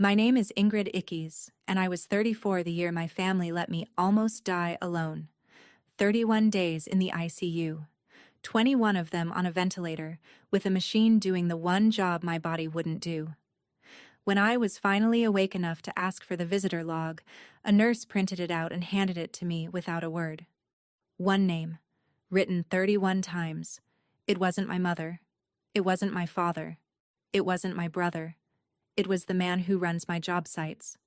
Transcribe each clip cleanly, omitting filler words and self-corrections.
My name is Ingrid Ickes, and I was 34 the year my family let me almost die alone. 31 days in the ICU, 21 of them on a ventilator, with a machine doing the one job my body wouldn't do. When I was finally awake enough to ask for the visitor log, a nurse printed it out and handed it to me without a word. One name, written 31 times. It wasn't my mother. It wasn't my father. It wasn't my brother. It was the man who runs my job sites.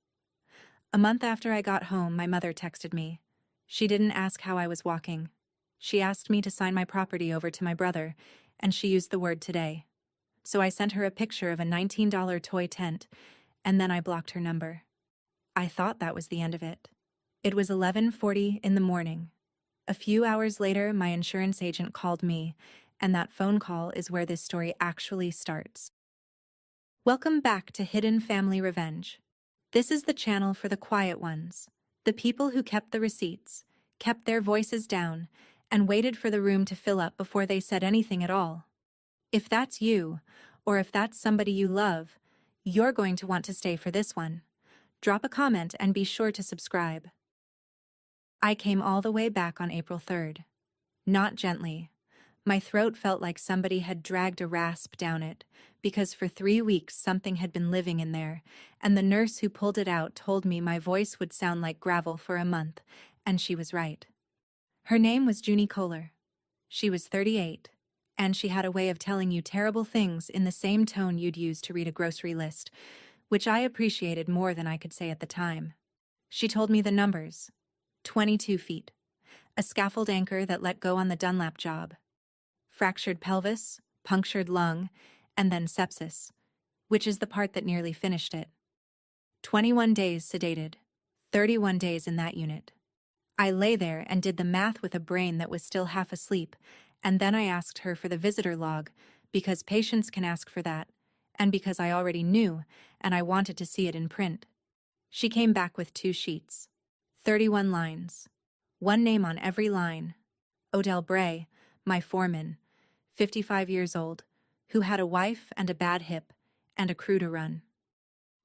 A month after I got home, my mother texted me. She didn't ask how I was walking. She asked me to sign my property over to my brother, and she used the word today. So I sent her a picture of a $19 toy tent, and then I blocked her number. I thought that was the end of it. It was 11:40 in the morning. A few hours later, my insurance agent called me, and that phone call is where this story actually starts. Welcome back to Hidden Family Revenge. This is the channel for the quiet ones, the people who kept the receipts, kept their voices down, and waited for the room to fill up before they said anything at all. If that's you, or if that's somebody you love, you're going to want to stay for this one. Drop a comment and be sure to subscribe. I came all the way back on April 3rd. Not gently. My throat felt like somebody had dragged a rasp down it, because for 3 weeks something had been living in there, and the nurse who pulled it out told me my voice would sound like gravel for a month, and she was right. Her name was Junie Kohler. She was 38, and she had a way of telling you terrible things in the same tone you'd use to read a grocery list, which I appreciated more than I could say at the time. She told me the numbers. 22 feet. A scaffold anchor that let go on the Dunlap job. Fractured pelvis, punctured lung, and then sepsis, which is the part that nearly finished it. 21 days sedated, 31 days in that unit. I lay there and did the math with a brain that was still half asleep, and then I asked her for the visitor log, because patients can ask for that, and because I already knew, and I wanted to see it in print. She came back with 2 sheets. 31 lines. One name on every line. Odell Bray, my foreman, 55 years old, who had a wife and a bad hip, and a crew to run.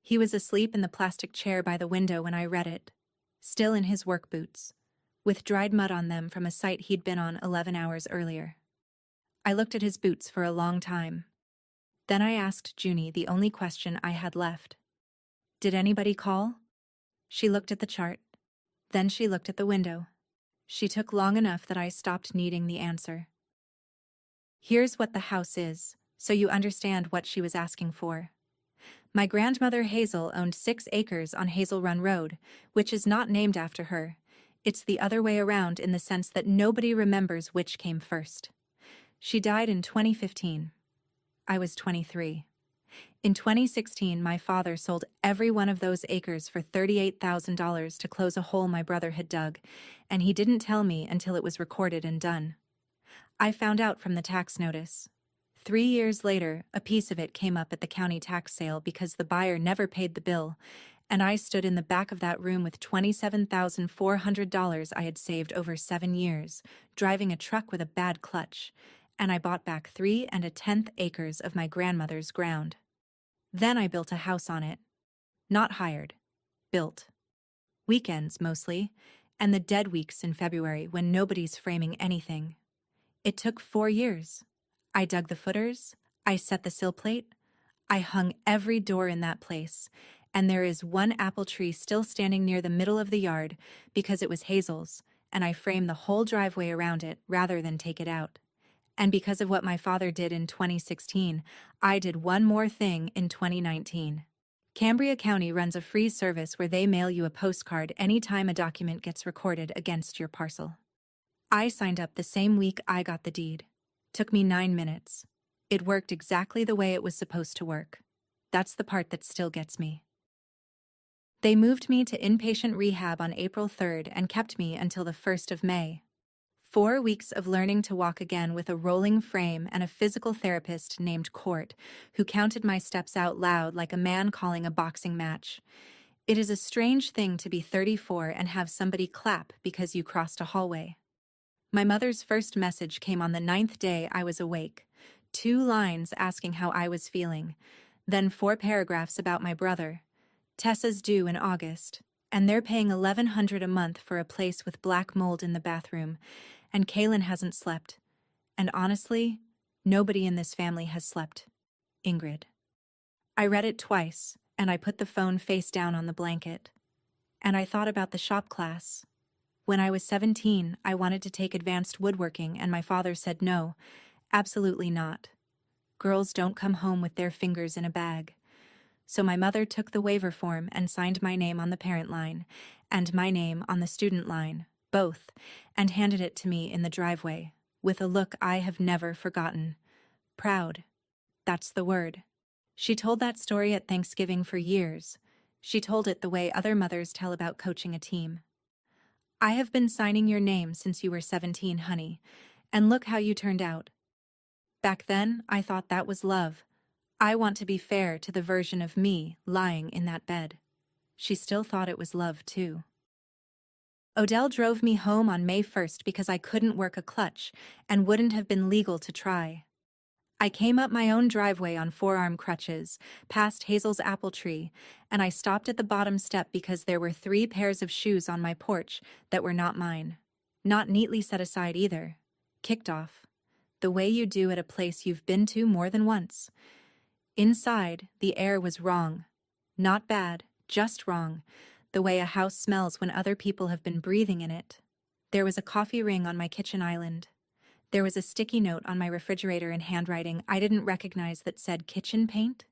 He was asleep in the plastic chair by the window when I read it, still in his work boots, with dried mud on them from a site he'd been on 11 hours earlier. I looked at his boots for a long time. Then I asked Junie the only question I had left. Did anybody call? She looked at the chart. Then she looked at the window. She took long enough that I stopped needing the answer. Here's what the house is, so you understand what she was asking for. My grandmother Hazel owned 6 acres on Hazel Run Road, which is not named after her. It's the other way around in the sense that nobody remembers which came first. She died in 2015. I was 23. In 2016, my father sold every one of those acres for $38,000 to close a hole my brother had dug, and he didn't tell me until it was recorded and done. I found out from the tax notice. 3 years later, a piece of it came up at the county tax sale because the buyer never paid the bill, and I stood in the back of that room with $27,400 I had saved over 7 years, driving a truck with a bad clutch, and I bought back 3 1/10 acres of my grandmother's ground. Then I built a house on it. Not hired. Built. Weekends, mostly, and the dead weeks in February when nobody's framing anything. It took 4 years. I dug the footers, I set the sill plate, I hung every door in that place, and there is one apple tree still standing near the middle of the yard because it was Hazel's, and I framed the whole driveway around it rather than take it out. And because of what my father did in 2016, I did one more thing in 2019. Cambria County runs a free service where they mail you a postcard anytime a document gets recorded against your parcel. I signed up the same week I got the deed. Took me 9 minutes. It worked exactly the way it was supposed to work. That's the part that still gets me. They moved me to inpatient rehab on April 3rd and kept me until the 1st of May. 4 weeks of learning to walk again with a rolling frame and a physical therapist named Court, who counted my steps out loud like a man calling a boxing match. It is a strange thing to be 34 and have somebody clap because you crossed a hallway. My mother's first message came on the 9th day I was awake. 2 lines asking how I was feeling, then 4 paragraphs about my brother, Tessa's due in August, and they're paying $1,100 a month for a place with black mold in the bathroom, and Kaylin hasn't slept. And honestly, nobody in this family has slept. Ingrid. I read it twice, and I put the phone face down on the blanket. And I thought about the shop class. When I was 17, I wanted to take advanced woodworking, and my father said no, absolutely not. Girls don't come home with their fingers in a bag. So my mother took the waiver form and signed my name on the parent line, and my name on the student line, both, and handed it to me in the driveway, with a look I have never forgotten. Proud. That's the word. She told that story at Thanksgiving for years. She told it the way other mothers tell about coaching a team. I have been signing your name since you were 17, honey, and look how you turned out. Back then, I thought that was love. I want to be fair to the version of me lying in that bed. She still thought it was love, too. Odell drove me home on May 1st because I couldn't work a clutch and wouldn't have been legal to try. I came up my own driveway on forearm crutches, past Hazel's apple tree, and I stopped at the bottom step because there were 3 pairs of shoes on my porch that were not mine. Not neatly set aside either. Kicked off. The way you do at a place you've been to more than once. Inside, the air was wrong. Not bad, just wrong. The way a house smells when other people have been breathing in it. There was a coffee ring on my kitchen island. There was a sticky note on my refrigerator in handwriting I didn't recognize that said kitchen paint,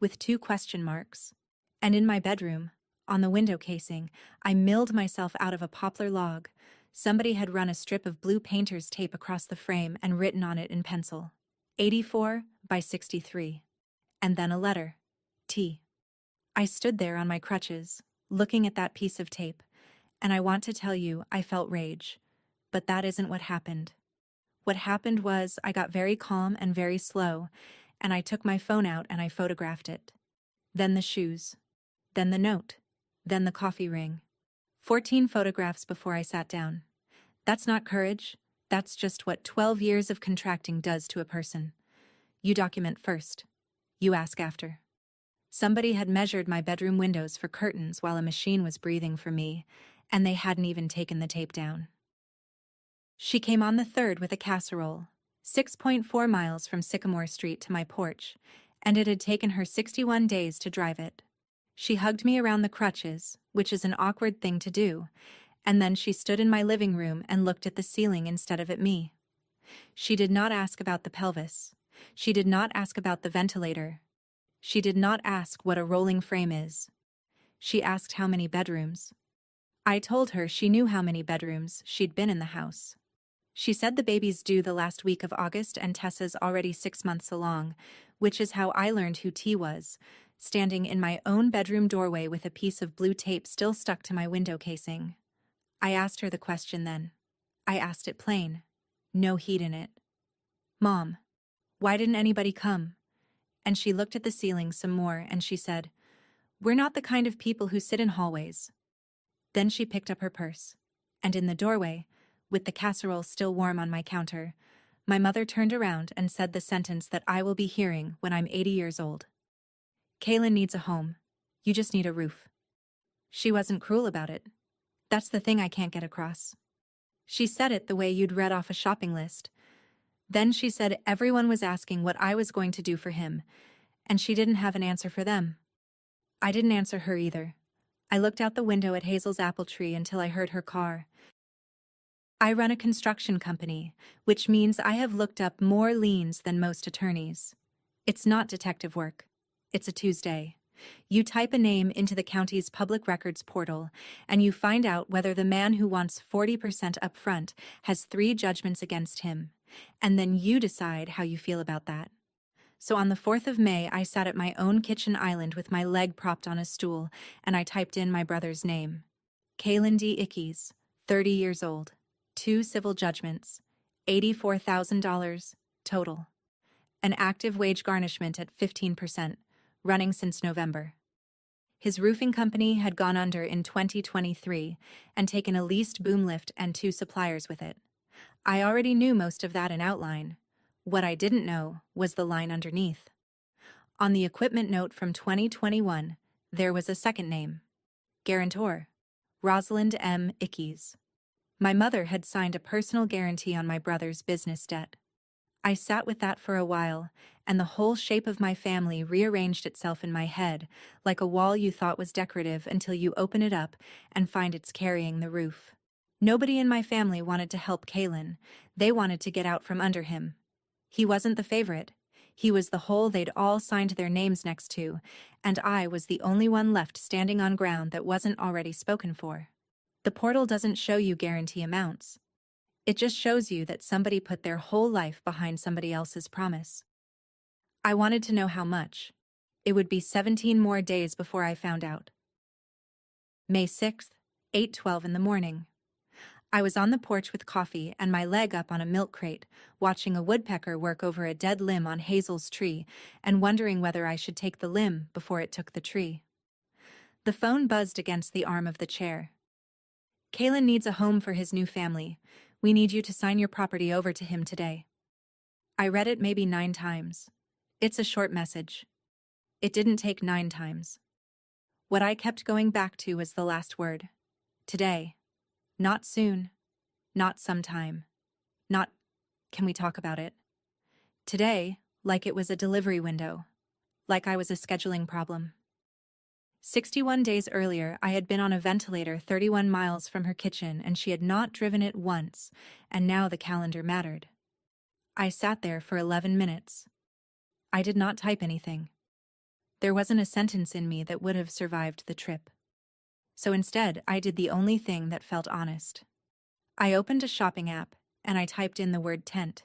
with 2 question marks. And in my bedroom, on the window casing, I milled myself out of a poplar log. Somebody had run a strip of blue painter's tape across the frame and written on it in pencil, 84 by 63. And then a letter, T. I stood there on my crutches, looking at that piece of tape, and I want to tell you I felt rage. But that isn't what happened. What happened was I got very calm and very slow, and I took my phone out and I photographed it. Then the shoes. Then the note. Then the coffee ring. 14 photographs before I sat down. That's not courage. That's just what 12 years of contracting does to a person. You document first. You ask after. Somebody had measured my bedroom windows for curtains while a machine was breathing for me, and they hadn't even taken the tape down. She came on the 3rd with a casserole, 6.4 miles from Sycamore Street to my porch, and it had taken her 61 days to drive it. She hugged me around the crutches, which is an awkward thing to do, and then she stood in my living room and looked at the ceiling instead of at me. She did not ask about the pelvis. She did not ask about the ventilator. She did not ask what a rolling frame is. She asked how many bedrooms. I told her she knew how many bedrooms she'd been in the house. She said the baby's due the last week of August and Tessa's already 6 months along, which is how I learned who T was, standing in my own bedroom doorway with a piece of blue tape still stuck to my window casing. I asked her the question then. I asked it plain. No heat in it. Mom, why didn't anybody come? And she looked at the ceiling some more and she said, we're not the kind of people who sit in hallways. Then she picked up her purse, and in the doorway, with the casserole still warm on my counter, my mother turned around and said the sentence that I will be hearing when I'm 80 years old. Kaylin needs a home. You just need a roof. She wasn't cruel about it. That's the thing I can't get across. She said it the way you'd read off a shopping list. Then she said everyone was asking what I was going to do for him, and she didn't have an answer for them. I didn't answer her either. I looked out the window at Hazel's apple tree until I heard her car. I run a construction company, which means I have looked up more liens than most attorneys. It's not detective work. It's a Tuesday. You type a name into the county's public records portal, and you find out whether the man who wants 40% up front has 3 judgments against him, and then you decide how you feel about that. So on the 4th of May, I sat at my own kitchen island with my leg propped on a stool, and I typed in my brother's name. Kaylin D. Ickes, 30 years old. 2 civil judgments, $84,000 total. An active wage garnishment at 15%, running since November. His roofing company had gone under in 2023 and taken a leased boom lift and 2 suppliers with it. I already knew most of that in outline. What I didn't know was the line underneath. On the equipment note from 2021, There was a second name. Guarantor. Rosalind M. Ickes. My mother had signed a personal guarantee on my brother's business debt. I sat with that for a while, and the whole shape of my family rearranged itself in my head, like a wall you thought was decorative until you open it up and find it's carrying the roof. Nobody in my family wanted to help Kalen. They wanted to get out from under him. He wasn't the favorite. He was the hole they'd all signed their names next to, and I was the only one left standing on ground that wasn't already spoken for. The portal doesn't show you guarantee amounts. It just shows you that somebody put their whole life behind somebody else's promise. I wanted to know how much. It would be 17 more days before I found out. May 6th, 8:12 in the morning. I was on the porch with coffee and my leg up on a milk crate, watching a woodpecker work over a dead limb on Hazel's tree and wondering whether I should take the limb before it took the tree. The phone buzzed against the arm of the chair. Kalen needs a home for his new family. We need you to sign your property over to him today. I read it maybe 9 times. It's a short message. It didn't take 9 times. What I kept going back to was the last word. Today. Not soon. Not sometime. Not, can we talk about it? Today, like it was a delivery window. Like I was a scheduling problem. 61 days earlier, I had been on a ventilator 31 miles from her kitchen and she had not driven it once, and now the calendar mattered. I sat there for 11 minutes. I did not type anything. There wasn't a sentence in me that would have survived the trip. So instead, I did the only thing that felt honest. I opened a shopping app, and I typed in the word tent,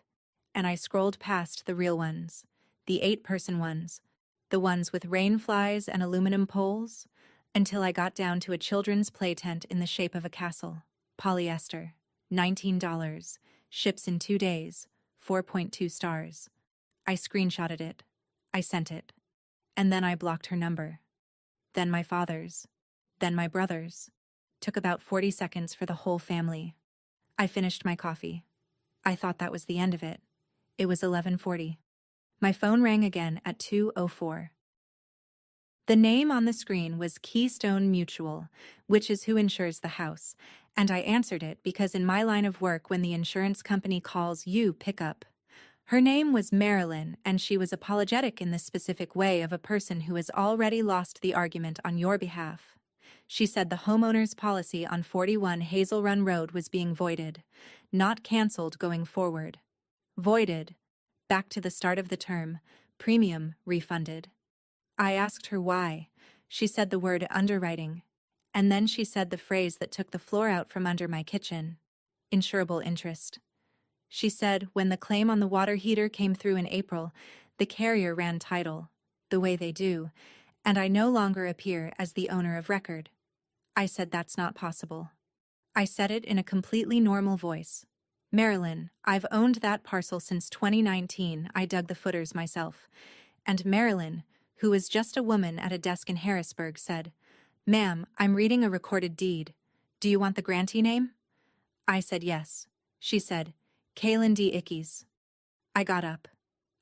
and I scrolled past the real ones, the 8-person ones, the ones with rain flies and aluminum poles, until I got down to a children's play tent in the shape of a castle. Polyester. $19. Ships in 2 days. 4.2 stars. I screenshotted it. I sent it. And then I blocked her number. Then my father's. Then my brother's. Took about 40 seconds for the whole family. I finished my coffee. I thought that was the end of it. It was 11:40. My phone rang again at 2:04. The name on the screen was Keystone Mutual, which is who insures the house, and I answered it because in my line of work when the insurance company calls, you pick up. Her name was Marilyn, and she was apologetic in the specific way of a person who has already lost the argument on your behalf. She said the homeowner's policy on 41 Hazel Run Road was being voided, not canceled going forward. Voided. Back to the start of the term, premium refunded. I asked her why. She said the word underwriting. And then she said the phrase that took the floor out from under my kitchen. Insurable interest. She said when the claim on the water heater came through in April, the carrier ran title, the way they do, and I no longer appear as the owner of record. I said that's not possible. I said it in a completely normal voice. Marilyn, I've owned that parcel since 2019. I dug the footers myself. And Marilyn, who was just a woman at a desk in Harrisburg, said, "Ma'am, I'm reading a recorded deed. Do you want the grantee name?" I said yes. She said, Kalen D. Ickes. I got up.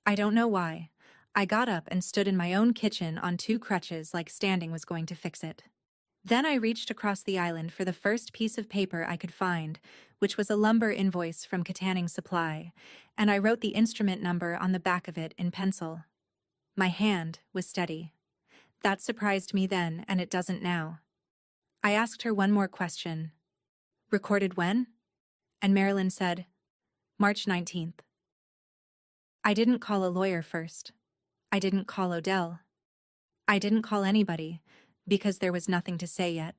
I don't know why. I got up and stood in my own kitchen on 2 crutches like standing was going to fix it. Then I reached across the island for the first piece of paper I could find, which was a lumber invoice from Katanning Supply, and I wrote the instrument number on the back of it in pencil. My hand was steady. That surprised me then, and it doesn't now. I asked her one more question. Recorded when? And Marilyn said, March 19th. I didn't call a lawyer first. I didn't call Odell. I didn't call anybody, because there was nothing to say yet,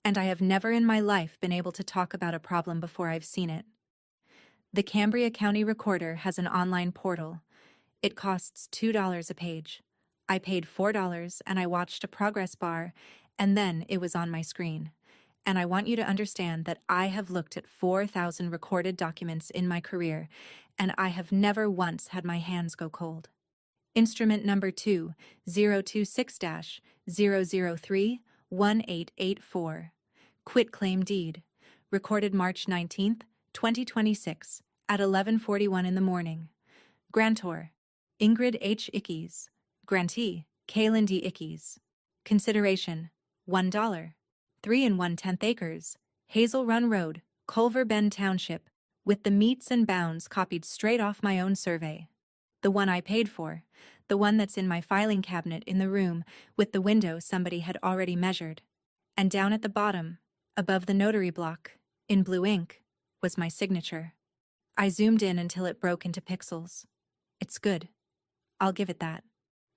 and I have never in my life been able to talk about a problem before I've seen it. The Cambria County Recorder has an online portal. It costs $2 a page. I paid $4 and I watched a progress bar, and then it was on my screen. And I want you to understand that I have looked at 4,000 recorded documents in my career, and I have never once had my hands go cold. Instrument number 2026-003-1884. Quitclaim deed. Recorded March 19th, 2026, at 11:41 in the morning. Grantor. Ingrid H. Ickes. Grantee. Kalen D. Ickes. Consideration: $1. 3 1/10 acres. Hazel Run Road, Culver Bend Township, with the meets and bounds copied straight off my own survey. The one I paid for, the one that's in my filing cabinet in the room with the window somebody had already measured. And down at the bottom, above the notary block, in blue ink, was my signature. I zoomed in until it broke into pixels. It's good. I'll give it that.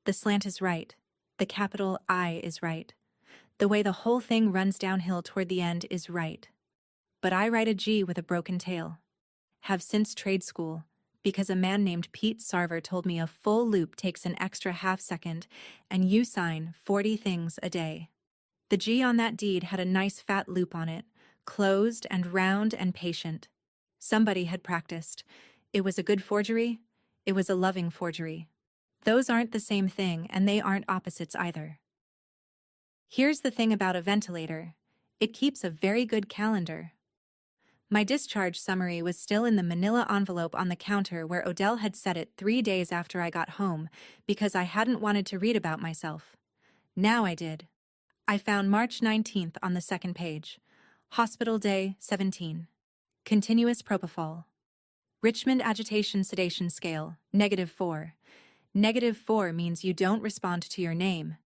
The slant is right. The capital I is right. The way the whole thing runs downhill toward the end is right. But I write a G with a broken tail. Have since trade school, because a man named Pete Sarver told me a full loop takes an extra half second, and you sign 40 things a day. The G on that deed had a nice fat loop on it, closed and round and patient. Somebody had practiced. It was a good forgery. It was a loving forgery. Those aren't the same thing, and they aren't opposites either. Here's the thing about a ventilator. It keeps a very good calendar. My discharge summary was still in the manila envelope on the counter where Odell had set it 3 days after I got home because I hadn't wanted to read about myself. Now I did. I found March 19th on the second page. Hospital Day 17. Continuous propofol. Richmond Agitation Sedation Scale, -4. -4 means you don't respond to your name.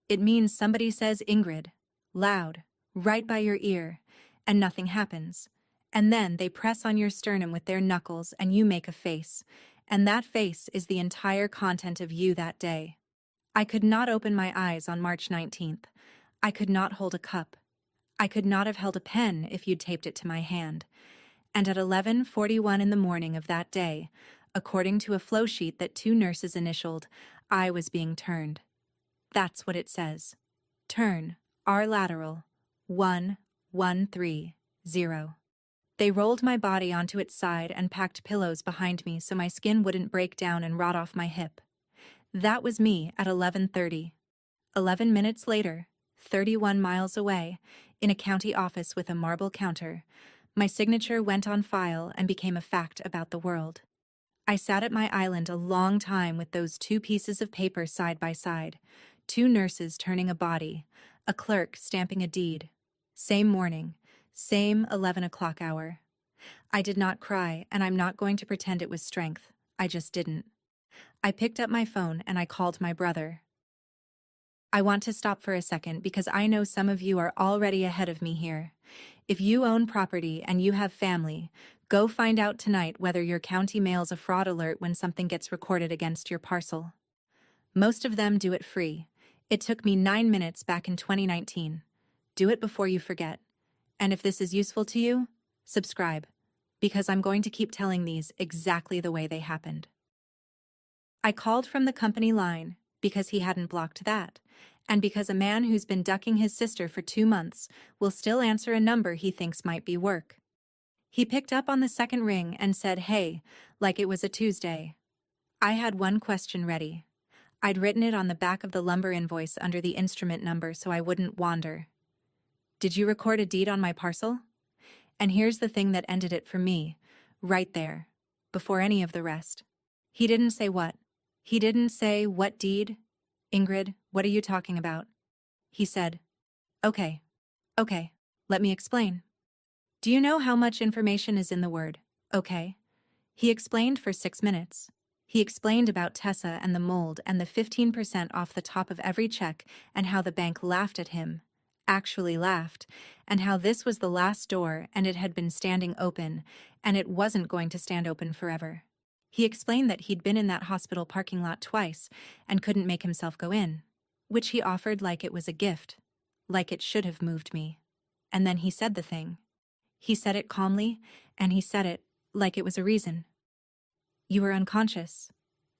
It means somebody says Ingrid, loud, right by your ear, and nothing happens. And then they press on your sternum with their knuckles and you make a face, and that face is the entire content of you that day. I could not open my eyes on March 19th. I could not hold a cup. I could not have held a pen if you'd taped it to my hand. And at 11:41 in the morning of that day, according to a flow sheet that 2 nurses initialed, I was being turned. That's what it says. Turn, R lateral, 1-1-3-0. They rolled my body onto its side and packed pillows behind me so my skin wouldn't break down and rot off my hip. That was me at 11:30. 11 minutes later, 31 miles away, in a county office with a marble counter, my signature went on file and became a fact about the world. I sat at my island a long time with those 2 pieces of paper side by side, 2 nurses turning a body, a clerk stamping a deed. Same morning, same 11 o'clock hour. I did not cry, and I'm not going to pretend it was strength. I just didn't. I picked up my phone and I called my brother. I want to stop for a second because I know some of you are already ahead of me here. If you own property and you have family, go find out tonight whether your county mails a fraud alert when something gets recorded against your parcel. Most of them do it free. It took me 9 minutes back in 2019. Do it before you forget. And if this is useful to you, subscribe, because I'm going to keep telling these exactly the way they happened. I called from the company line because he hadn't blocked that, and because a man who's been ducking his sister for 2 months will still answer a number he thinks might be work. He picked up on the second ring and said, "Hey," like it was a Tuesday. I had one question ready. I'd written it on the back of the lumber invoice under the instrument number so I wouldn't wander. "Did you record a deed on my parcel?" And here's the thing that ended it for me, right there, before any of the rest. He didn't say what. He didn't say, "What deed? Ingrid, what are you talking about?" He said, Okay, let me explain. Do you know how much information is in the word, okay? He explained for 6 minutes. He explained about Tessa and the mold and the 15% off the top of every check and how the bank laughed at him, actually laughed, and how this was the last door and it had been standing open, and it wasn't going to stand open forever. He explained that he'd been in that hospital parking lot twice and couldn't make himself go in, which he offered like it was a gift, like it should have moved me. And then he said the thing. He said it calmly, and he said it like it was a reason. "You were unconscious.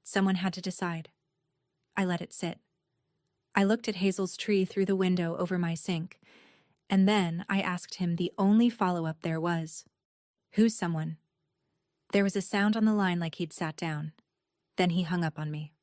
Someone had to decide." I let it sit. I looked at Hazel's tree through the window over my sink, and then I asked him the only follow-up there was. "Who's someone?" There was a sound on the line like he'd sat down. Then he hung up on me.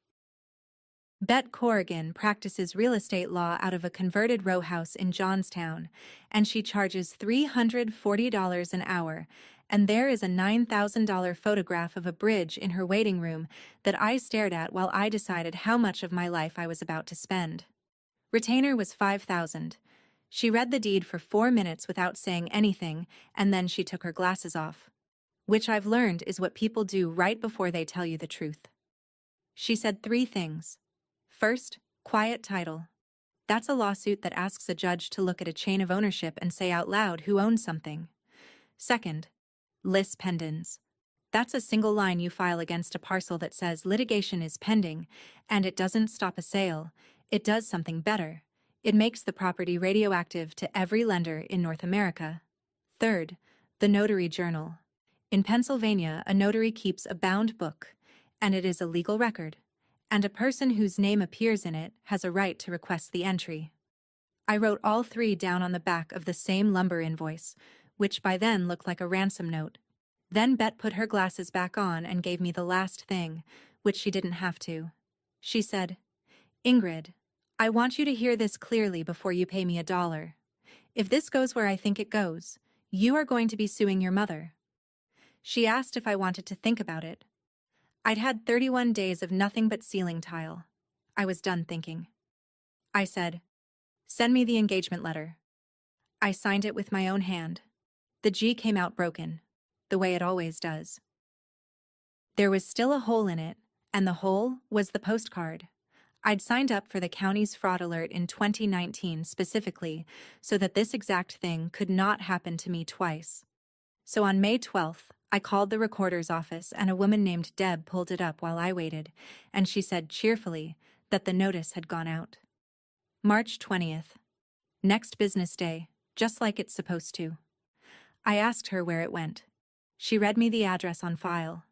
Bet Corrigan practices real estate law out of a converted row house in Johnstown, and she charges $340 an hour, and there is a $9,000 photograph of a bridge in her waiting room that I stared at while I decided how much of my life I was about to spend. Retainer was 5,000. She read the deed for 4 minutes without saying anything, and then she took her glasses off. Which I've learned is what people do right before they tell you the truth. She said 3 things. First, quiet title. That's a lawsuit that asks a judge to look at a chain of ownership and say out loud who owns something. Second, lis pendens. That's a single line you file against a parcel that says litigation is pending, and it doesn't stop a sale. It does something better. It makes the property radioactive to every lender in North America. Third, the notary journal. In Pennsylvania, a notary keeps a bound book, and it is a legal record, and a person whose name appears in it has a right to request the entry. I wrote all 3 down on the back of the same lumber invoice, which by then looked like a ransom note. Then Bet put her glasses back on and gave me the last thing, which she didn't have to. She said, "Ingrid, I want you to hear this clearly before you pay me $1. If this goes where I think it goes, you are going to be suing your mother." She asked if I wanted to think about it. I'd had 31 days of nothing but ceiling tile. I was done thinking. I said, "Send me the engagement letter." I signed it with my own hand. The G came out broken, the way it always does. There was still a hole in it, and the hole was the postcard. I'd signed up for the county's fraud alert in 2019 specifically so that this exact thing could not happen to me twice. So on May 12th, I called the recorder's office and a woman named Deb pulled it up while I waited, and she said cheerfully that the notice had gone out. March 20th. Next business day, just like it's supposed to. I asked her where it went. She read me the address on file.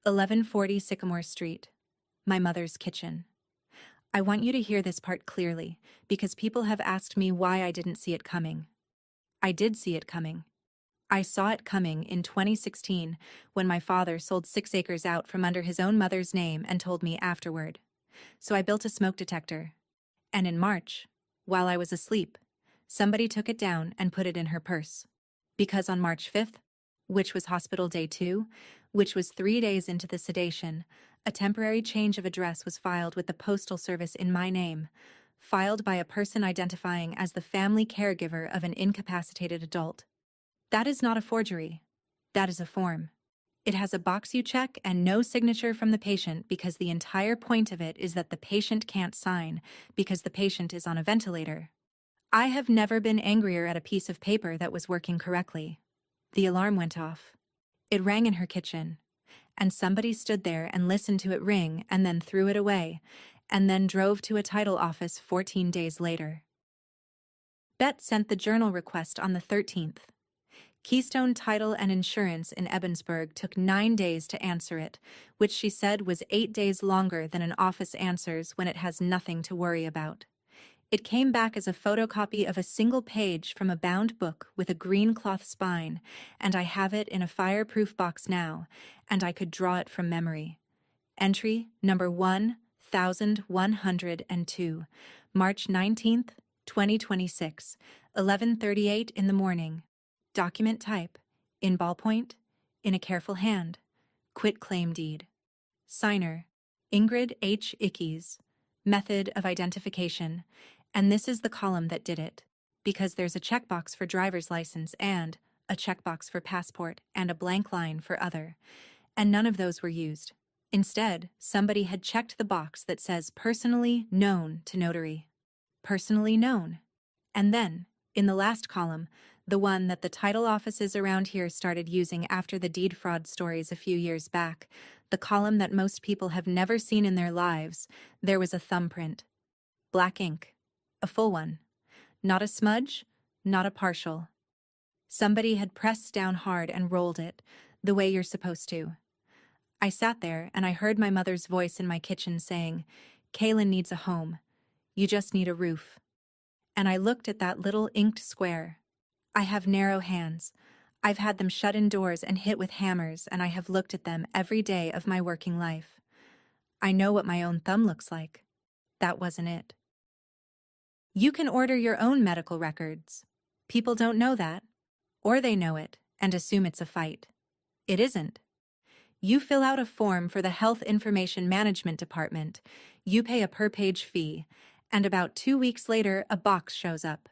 1140 Sycamore Street, my mother's kitchen. I want you to hear this part clearly, because people have asked me why I didn't see it coming. I did see it coming. I saw it coming in 2016 when my father sold 6 acres out from under his own mother's name and told me afterward. So I built a smoke detector. And in March, while I was asleep, somebody took it down and put it in her purse. Because on March 5th, which was hospital day 2, which was 3 days into the sedation, a temporary change of address was filed with the Postal Service in my name, filed by a person identifying as the family caregiver of an incapacitated adult. That is not a forgery. That is a form. It has a box you check and no signature from the patient because the entire point of it is that the patient can't sign because the patient is on a ventilator. I have never been angrier at a piece of paper that was working correctly. The alarm went off. It rang in her kitchen, and somebody stood there and listened to it ring and then threw it away, and then drove to a title office 14 days later. Bet sent the journal request on the 13th. Keystone Title and Insurance in Ebensburg took 9 days to answer it, which she said was 8 days longer than an office answers when it has nothing to worry about. It came back as a photocopy of a single page from a bound book with a green cloth spine, and I have it in a fireproof box now, and I could draw it from memory. Entry number 1102, March 19th, 2026, 11:38 in the morning. Document type, in ballpoint, in a careful hand. Quit claim deed. Signer, Ingrid H. Ickes. Method of identification. And this is the column that did it, because there's a checkbox for driver's license and a checkbox for passport and a blank line for other, and none of those were used. Instead, somebody had checked the box that says personally known to notary. Personally known. And then, in the last column, the one that the title offices around here started using after the deed fraud stories a few years back, the column that most people have never seen in their lives, there was a thumbprint. Black ink. A full one. Not a smudge, not a partial. Somebody had pressed down hard and rolled it, the way you're supposed to. I sat there and I heard my mother's voice in my kitchen saying, "Kaylin needs a home. You just need a roof." And I looked at that little inked square. I have narrow hands. I've had them shut indoors and hit with hammers, and I have looked at them every day of my working life. I know what my own thumb looks like. That wasn't it. You can order your own medical records. People don't know that, or they know it and assume it's a fight. It isn't. You fill out a form for the Health Information Management Department, you pay a per-page fee, and about 2 weeks later, a box shows up.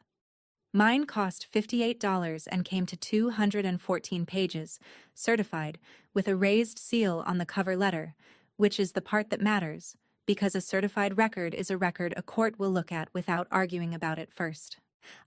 Mine cost $58 and came to 214 pages, certified, with a raised seal on the cover letter, which is the part that matters, because a certified record is a record a court will look at without arguing about it first.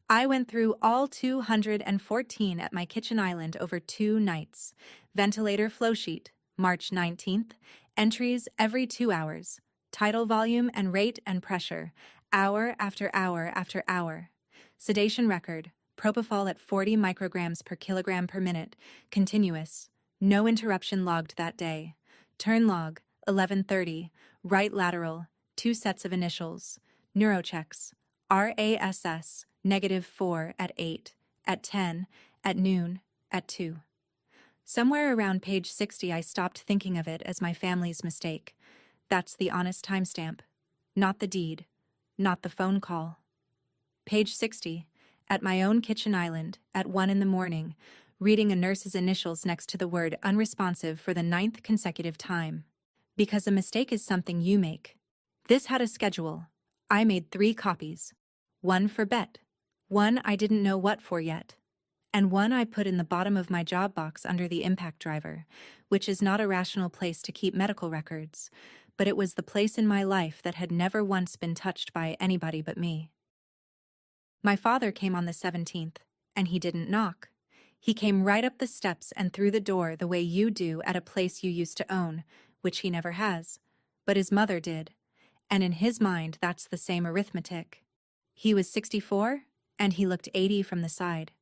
I went through all 214 at my kitchen island over 2 nights. Ventilator flow sheet, March 19th, entries every 2 hours, tidal volume and rate and pressure, hour after hour after hour. Sedation record, propofol at 40 micrograms per kilogram per minute, continuous, no interruption logged that day. Turn log, 11:30, right lateral, 2 sets of initials, neurochecks, RASS, -4 at 8, at 10, at noon, at 2. Somewhere around page 60 I stopped thinking of it as my family's mistake. That's the honest timestamp, not the deed, not the phone call. Page 60, at my own kitchen island, at 1 in the morning, reading a nurse's initials next to the word unresponsive for the 9th consecutive time. Because a mistake is something you make. This had a schedule. I made 3 copies. 1 for Bet, 1 I didn't know what for yet, and 1 I put in the bottom of my job box under the impact driver, which is not a rational place to keep medical records, but it was the place in my life that had never once been touched by anybody but me. My father came on the 17th, and he didn't knock. He came right up the steps and through the door the way you do at a place you used to own, which he never has, but his mother did, and in his mind that's the same arithmetic. He was 64, and he looked 80 from the side.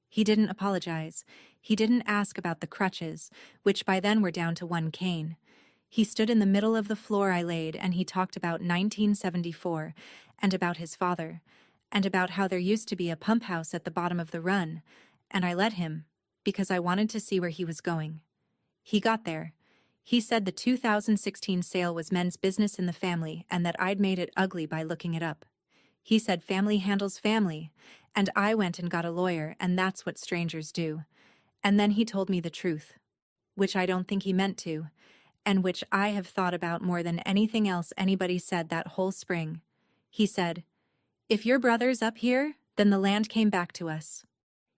He didn't apologize. He didn't ask about the crutches, which by then were down to 1 cane. He stood in the middle of the floor I laid, and he talked about 1974, and about his father, and about how there used to be a pump house at the bottom of the run, and I let him, because I wanted to see where he was going. He got there. He said the 2016 sale was men's business in the family and that I'd made it ugly by looking it up. He said family handles family, and I went and got a lawyer, and that's what strangers do. And then he told me the truth, which I don't think he meant to, and which I have thought about more than anything else anybody said that whole spring. He said, "If your brother's up here, then the land came back to us."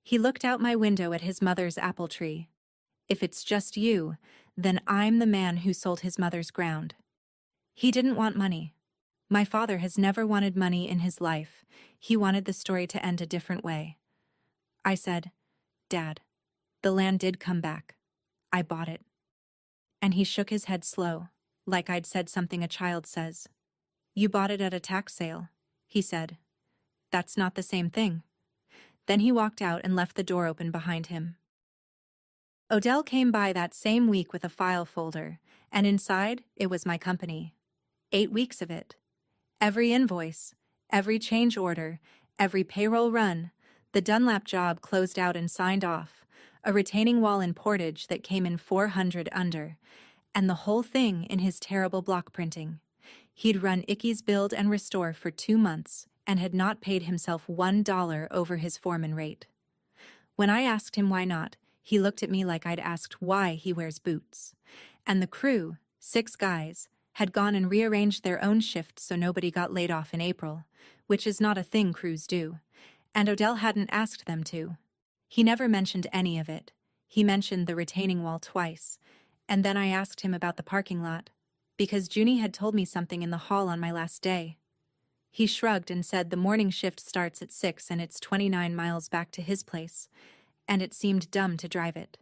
He looked out my window at his mother's apple tree. "If it's just you, then I'm the man who sold his mother's ground." He didn't want money. My father has never wanted money in his life. He wanted the story to end a different way. I said, "Dad, the land did come back. I bought it." And he shook his head slow, like I'd said something a child says. "You bought it at a tax sale," he said. "That's not the same thing." Then he walked out and left the door open behind him. Odell came by that same week with a file folder, and inside it was my company. 8 weeks of it. Every invoice, every change order, every payroll run, the Dunlap job closed out and signed off, a retaining wall in Portage that came in 400 under, and the whole thing in his terrible block printing. He'd run Icky's Build and Restore for 2 months and had not paid himself $1 over his foreman rate. When I asked him why not, he looked at me like I'd asked why he wears boots. And the crew, 6 guys, had gone and rearranged their own shifts so nobody got laid off in April, which is not a thing crews do, and Odell hadn't asked them to. He never mentioned any of it. He mentioned the retaining wall twice, and then I asked him about the parking lot, because Junie had told me something in the hall on my last day. He shrugged and said the morning shift starts at 6 and it's 29 miles back to his place, and it seemed dumb to drive it.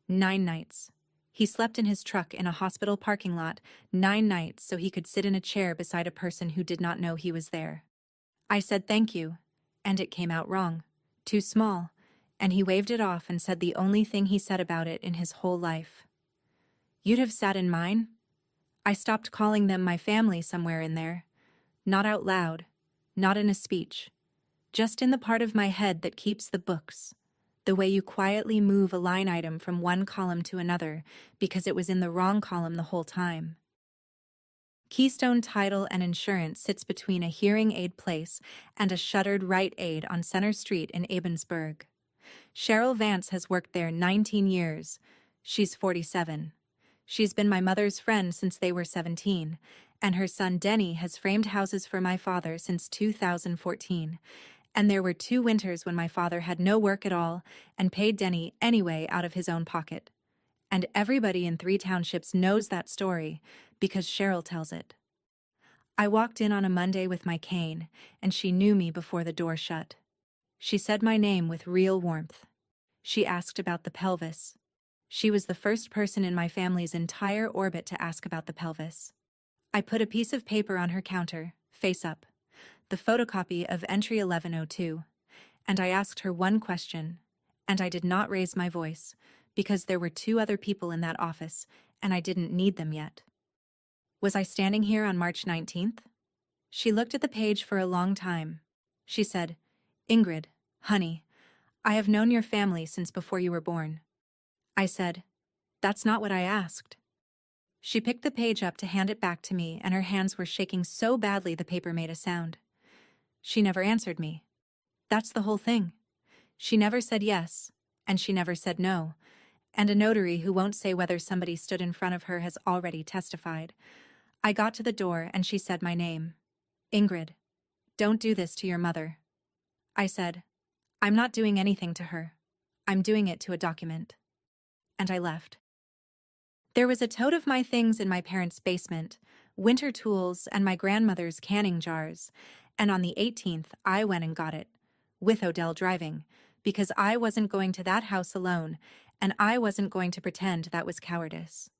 9 nights. He slept in his truck in a hospital parking lot 9 nights so he could sit in a chair beside a person who did not know he was there. I said thank you, and it came out wrong. Too small, and he waved it off and said the only thing he said about it in his whole life. "You'd have sat in mine?" I stopped calling them my family somewhere in there. Not out loud, not in a speech. Just in the part of my head that keeps the books. The way you quietly move a line item from one column to another because it was in the wrong column the whole time. Keystone Title and Insurance sits between a hearing aid place and a shuttered Rite Aid on Center Street in Ebensburg. Cheryl Vance has worked there 19 years. She's 47. She's been my mother's friend since they were 17, and her son Denny has framed houses for my father since 2014. And there were 2 winters when my father had no work at all and paid Denny anyway out of his own pocket. And everybody in 3 townships knows that story because Cheryl tells it. I walked in on a Monday with my cane, and she knew me before the door shut. She said my name with real warmth. She asked about the pelvis. She was the first person in my family's entire orbit to ask about the pelvis. I put a piece of paper on her counter, face up, the photocopy of entry 1102, and I asked her one question, and I did not raise my voice, because there were 2 other people in that office, and I didn't need them yet. Was I standing here on March 19th? She looked at the page for a long time. She said, "Ingrid, honey, I have known your family since before you were born." I said, "That's not what I asked." She picked the page up to hand it back to me, and her hands were shaking so badly the paper made a sound. She never answered me. That's the whole thing. She never said yes, and she never said no, and a notary who won't say whether somebody stood in front of her has already testified. I got to the door and she said my name. "Ingrid, don't do this to your mother." I said, "I'm not doing anything to her. I'm doing it to a document." And I left. There was a tote of my things in my parents' basement, winter tools and my grandmother's canning jars, and on the 18th I went and got it, with Odell driving, because I wasn't going to that house alone, and I wasn't going to pretend that was cowardice.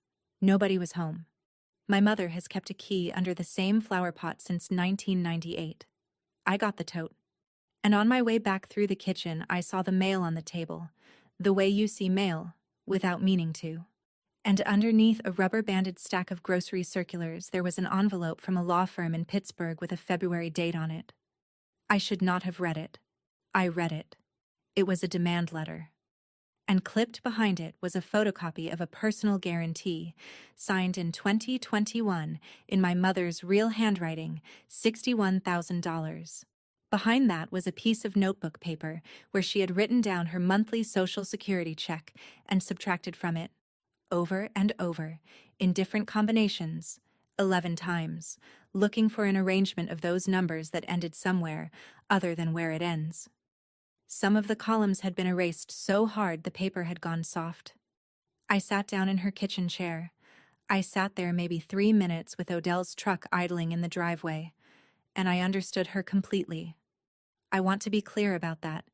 Nobody was home. My mother has kept a key under the same flower pot since 1998. I got the tote. And on my way back through the kitchen, I saw the mail on the table, the way you see mail, without meaning to. And underneath a rubber-banded stack of grocery circulars, there was an envelope from a law firm in Pittsburgh with a February date on it. I should not have read it. I read it. It was a demand letter. And clipped behind it was a photocopy of a personal guarantee, signed in 2021 in my mother's real handwriting, $61,000. Behind that was a piece of notebook paper where she had written down her monthly Social Security check and subtracted from it, over and over, in different combinations, 11 times, looking for an arrangement of those numbers that ended somewhere other than where it ends. Some of the columns had been erased so hard the paper had gone soft. I sat down in her kitchen chair. I sat there maybe 3 minutes with Odell's truck idling in the driveway, and I understood her completely. I want to be clear about that,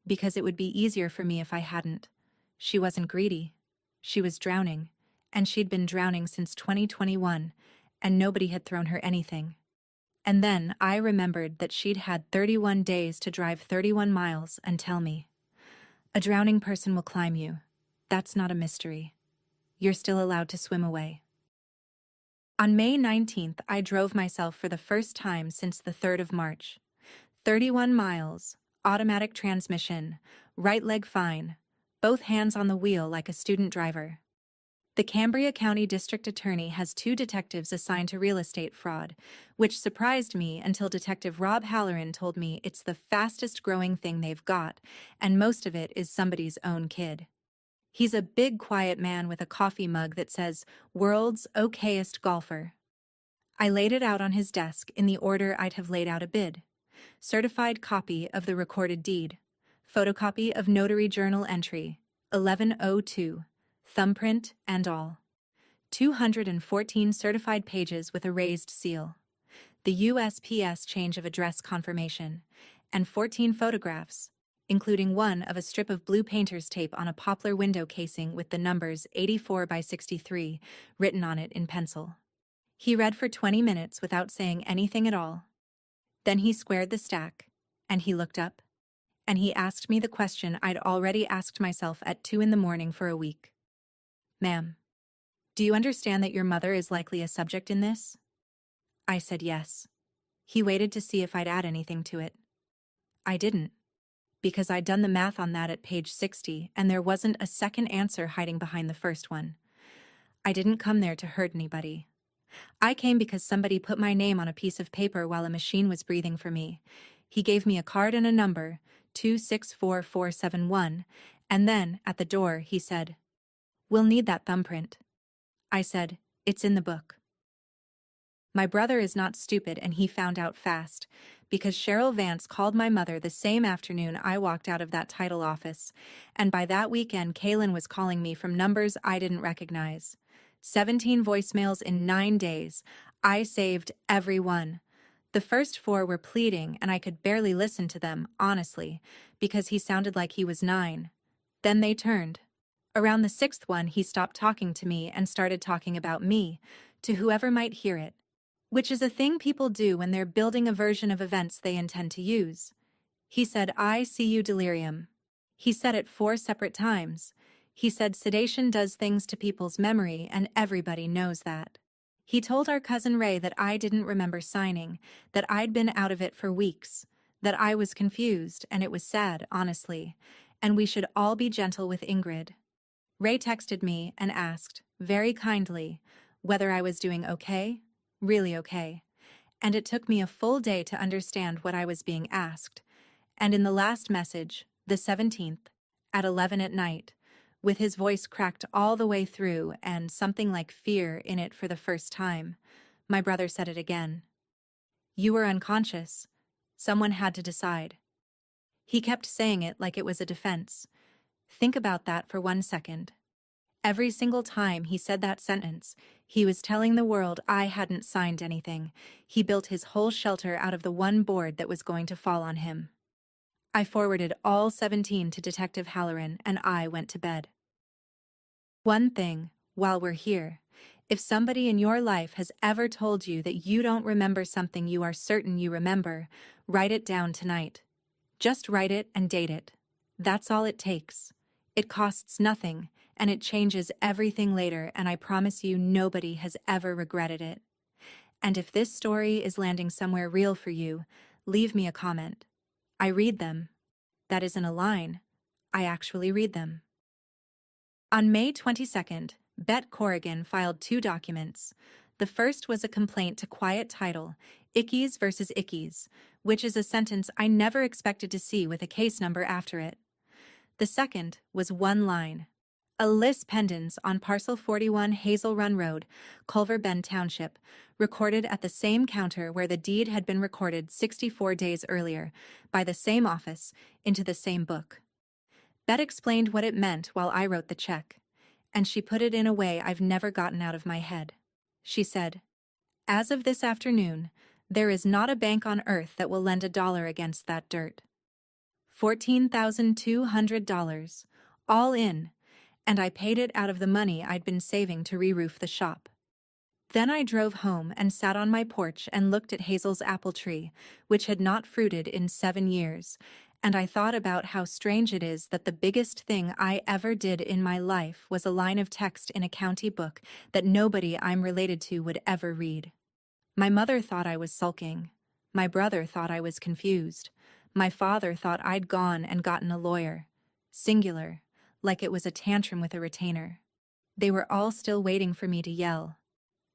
because it would be easier for me if I hadn't. She wasn't greedy. She was drowning, and she'd been drowning since 2021, and nobody had thrown her anything. And then I remembered that she'd had 31 days to drive 31 miles and tell me, "A drowning person will climb you. That's not a mystery. You're still allowed to swim away." On May 19th, I drove myself for the first time since the 3rd of March. 31 miles, automatic transmission, right leg fine, both hands on the wheel like a student driver. The Cambria County District Attorney has 2 detectives assigned to real estate fraud, which surprised me until Detective Rob Halloran told me it's the fastest growing thing they've got, and most of it is somebody's own kid. He's a big, quiet man with a coffee mug that says, "World's okayest golfer." I laid it out on his desk in the order I'd have laid out a bid. Certified copy of the recorded deed. Photocopy of notary journal entry, 1102. Thumbprint and all. 214 certified pages with a raised seal. The USPS change of address confirmation. And 14 photographs, including one of a strip of blue painter's tape on a poplar window casing with the numbers 84 by 63 written on it in pencil. He read for 20 minutes without saying anything at all. Then he squared the stack, and he looked up, and he asked me the question I'd already asked myself at 2 in the morning for a week. "Ma'am, do you understand that your mother is likely a subject in this?" I said yes. He waited to see if I'd add anything to it. I didn't, because I'd done the math on that at page 60, and there wasn't a second answer hiding behind the first one. I didn't come there to hurt anybody. I came because somebody put my name on a piece of paper while a machine was breathing for me. He gave me a card and a number, 264471, and then, at the door, he said, "We'll need that thumbprint." I said, "It's in the book." My brother is not stupid and he found out fast, because Cheryl Vance called my mother the same afternoon I walked out of that title office, and by that weekend Kaylin was calling me from numbers I didn't recognize. 17 voicemails in 9 days. I saved every one. The first 4 were pleading and I could barely listen to them, honestly, because he sounded like he was 9. Then they turned. Around the 6th one he stopped talking to me and started talking about me, to whoever might hear it. Which is a thing people do when they're building a version of events they intend to use. He said ICU delirium. He said it 4 separate times. He said sedation does things to people's memory and everybody knows that. He told our cousin Ray that I didn't remember signing, that I'd been out of it for weeks, that I was confused and it was sad, honestly, and we should all be gentle with Ingrid. Ray texted me and asked, very kindly, whether I was doing okay. Really okay, and it took me a full day to understand what I was being asked, and in the last message, the 17th, at 11 at night, with his voice cracked all the way through and something like fear in it for the first time, my brother said it again. You were unconscious. Someone had to decide. He kept saying it like it was a defense. Think about that for 1 second. Every single time he said that sentence, he was telling the world I hadn't signed anything. He built his whole shelter out of the one board that was going to fall on him. I forwarded all 17 to Detective Halloran and I went to bed. One thing, while we're here, if somebody in your life has ever told you that you don't remember something you are certain you remember, write it down tonight. Just write it and date it. That's all it takes. It costs nothing, and it changes everything later, and I promise you nobody has ever regretted it. And if this story is landing somewhere real for you, leave me a comment. I read them. That isn't a line. I actually read them. On May 22nd, Bet Corrigan filed 2 documents. The first was a complaint to Quiet Title, Ickes versus Ickes, which is a sentence I never expected to see with a case number after it. The second was 1 line. A lis pendens on Parcel 41 Hazel Run Road, Culver Bend Township, recorded at the same counter where the deed had been recorded 64 days earlier, by the same office, into the same book. Bet explained what it meant while I wrote the check, and she put it in a way I've never gotten out of my head. She said, as of this afternoon, there is not a bank on earth that will lend $1 against that dirt. $14,200, all in, and I paid it out of the money I'd been saving to re-roof the shop. Then I drove home and sat on my porch and looked at Hazel's apple tree, which had not fruited in 7 years, and I thought about how strange it is that the biggest thing I ever did in my life was a line of text in a county book that nobody I'm related to would ever read. My mother thought I was sulking. My brother thought I was confused. My father thought I'd gone and gotten a lawyer. Singular, like it was a tantrum with a retainer. They were all still waiting for me to yell.